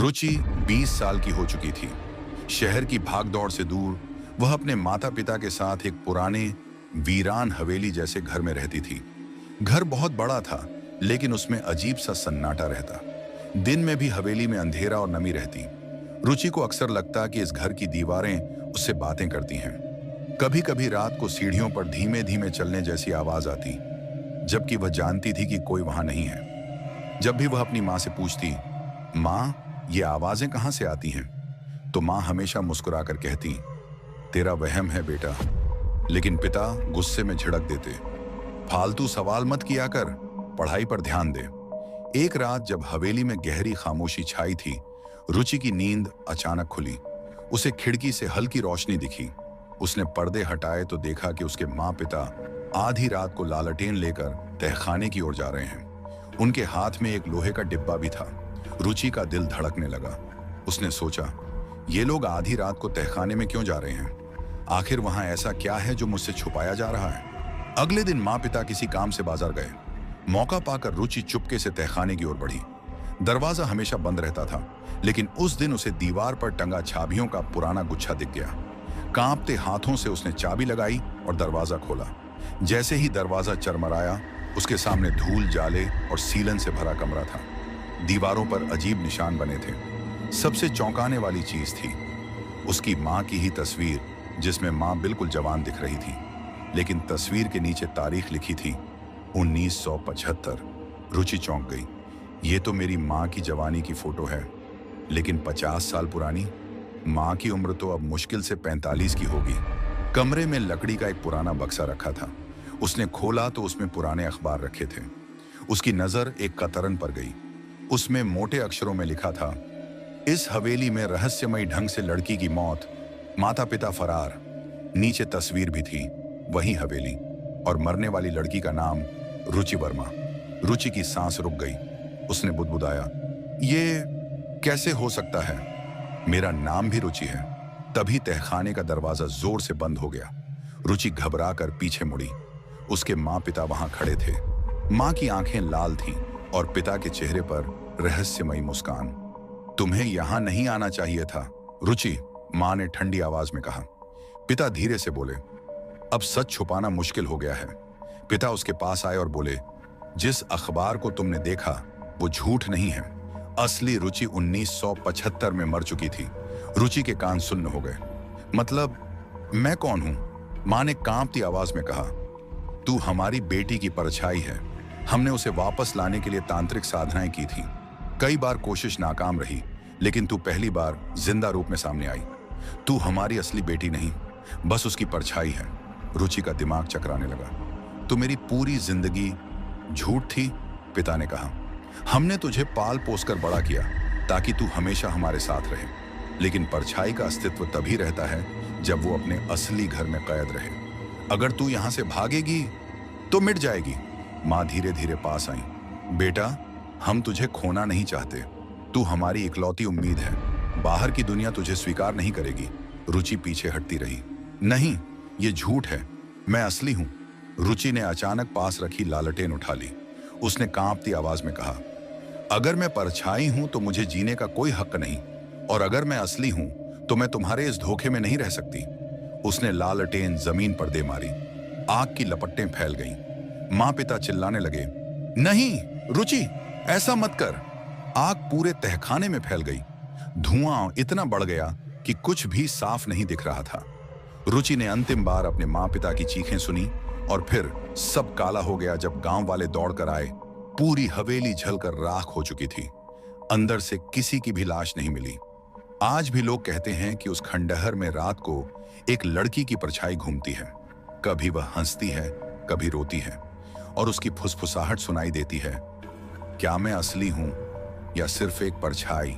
रुचि 20 साल की हो चुकी थी। शहर की भागदौड़ से दूर वह अपने माता पिता के साथ एक पुराने वीरान हवेली जैसे घर में रहती थी। घर बहुत बड़ा था, लेकिन उसमें अजीब सा सन्नाटा रहता। दिन में भी हवेली में अंधेरा और नमी रहती। रुचि को अक्सर लगता कि इस घर की दीवारें उससे बातें करती हैं। कभी कभी रात को सीढ़ियों पर धीमे धीमे चलने जैसी आवाज आती, जबकि वह जानती थी कि कोई वहां नहीं है। जब भी वह अपनी माँ से पूछती, माँ, ये आवाजें कहाँ से आती हैं, तो माँ हमेशा मुस्कुराकर कहती, तेरा वहम है बेटा। लेकिन पिता गुस्से में झिड़क देते, फालतू सवाल मत किया कर, पढ़ाई पर ध्यान दे। एक रात जब हवेली में गहरी खामोशी छाई थी, रुचि की नींद अचानक खुली। उसे खिड़की से हल्की रोशनी दिखी। उसने पर्दे हटाए तो देखा कि उसके माँ पिता आधी रात को लालटेन लेकर तहखाने की ओर जा रहे हैं। उनके हाथ में एक लोहे का डिब्बा भी था। रुचि का दिल धड़कने लगा। उसने सोचा, ये लोग आधी रात को तहखाने में क्यों जा रहे हैं? आखिर वहां ऐसा क्या है जो मुझसे छुपाया जा रहा है? अगले दिन माँ पिता किसी काम से बाजार गए। मौका पाकर रुचि चुपके से तहखाने की ओर बढ़ी। दरवाजा हमेशा बंद रहता था, लेकिन उस दिन उसे दीवार पर टंगा चाबियों का पुराना गुच्छा दिख गया। कांपते हाथों से उसने चाबी लगाई और दरवाजा खोला। जैसे ही दरवाजा चरमराया, उसके सामने धूल, जाले और सीलन से भरा कमरा था। दीवारों पर अजीब निशान बने थे। सबसे चौंकाने वाली चीज थी उसकी माँ की ही तस्वीर, जिसमें माँ बिल्कुल जवान दिख रही थी, लेकिन तस्वीर के नीचे तारीख लिखी थी 1975। रुचि चौंक गई। ये तो मेरी माँ की जवानी की फोटो है, लेकिन 50 साल पुरानी। माँ की उम्र तो अब मुश्किल से 45 की होगी। कमरे में लकड़ी का एक पुराना बक्सा रखा था। उसने खोला तो उसमें पुराने अखबार रखे थे। उसकी नजर एक कतरन पर गई। उसमें मोटे अक्षरों में लिखा था, इस हवेली में रहस्यमयी ढंग से लड़की की मौत, माता पिता फरार। नीचे तस्वीर भी थी, वही हवेली, और मरने वाली लड़की का नाम रुचि वर्मा। रुचि की सांस रुक गई। उसने बुदबुदाया, ये कैसे हो सकता है? मेरा नाम भी रुचि है। तभी तहखाने का दरवाजा जोर से बंद हो गया। रुचि घबराकर पीछे मुड़ी। उसके माँ पिता वहां खड़े थे। माँ की आंखें लाल थीं और पिता के चेहरे पर रहस्यमयी मुस्कान। तुम्हें यहां नहीं आना चाहिए था, रुचि, माँ ने ठंडी आवाज में कहा। पिता धीरे से बोले, अब सच छुपाना मुश्किल हो गया है। पिता उसके पास आए और बोले, जिस अखबार को तुमने देखा वो झूठ नहीं है। असली रुचि 1975 में मर चुकी थी। रुचि के कान सुन्न हो गए। मतलब, मैं कौन हूं? माँ ने कांपती आवाज में कहा, तू हमारी बेटी की परछाई है। हमने उसे वापस लाने के लिए तांत्रिक साधनाएं की थी। कई बार कोशिश नाकाम रही, लेकिन तू पहली बार जिंदा रूप में सामने आई। तू हमारी असली बेटी नहीं, बस उसकी परछाई है। रुचि का दिमाग चकराने लगा। तू मेरी पूरी जिंदगी झूठ थी, पिता ने कहा। हमने तुझे पाल पोस कर बड़ा किया ताकि तू हमेशा हमारे साथ रहे, लेकिन परछाई का अस्तित्व तभी रहता है जब वो अपने असली घर में कैद रहे। अगर तू यहां से भागेगी तो मिट जाएगी। माँ धीरे धीरे पास आई। बेटा, हम तुझे खोना नहीं चाहते। तू हमारी इकलौती उम्मीद है। बाहर की दुनिया तुझे स्वीकार नहीं करेगी। रुचि पीछे हटती रही। नहीं, ये झूठ है, मैं असली हूं। रुचि ने अचानक पास रखी लालटेन उठा ली। उसने कांपती आवाज में कहा, अगर मैं परछाई हूं तो मुझे जीने का कोई हक नहीं, और अगर मैं असली हूं तो मैं तुम्हारे इस धोखे में नहीं रह सकती। उसने लालटेन जमीन पर दे मारी। आग की लपटें फैल गईं। माँ पिता चिल्लाने लगे, नहीं रुचि, ऐसा मत कर। आग पूरे तहखाने में फैल गई। धुआं इतना बढ़ गया कि कुछ भी साफ नहीं दिख रहा था। रुचि ने अंतिम बार अपने माँ पिता की चीखें सुनी, और फिर सब काला हो गया जब गांव वाले दौड़कर आए। पूरी हवेली जलकर राख हो चुकी थी। अंदर से किसी की भी लाश नहीं मिली। आज भी लोग कहते हैं कि उस खंडहर में रात को एक लड़की की परछाई घूमती है। कभी वह हंसती है, कभी रोती है, और उसकी फुसफुसाहट सुनाई देती है, क्या मैं असली हूं या सिर्फ एक परछाई?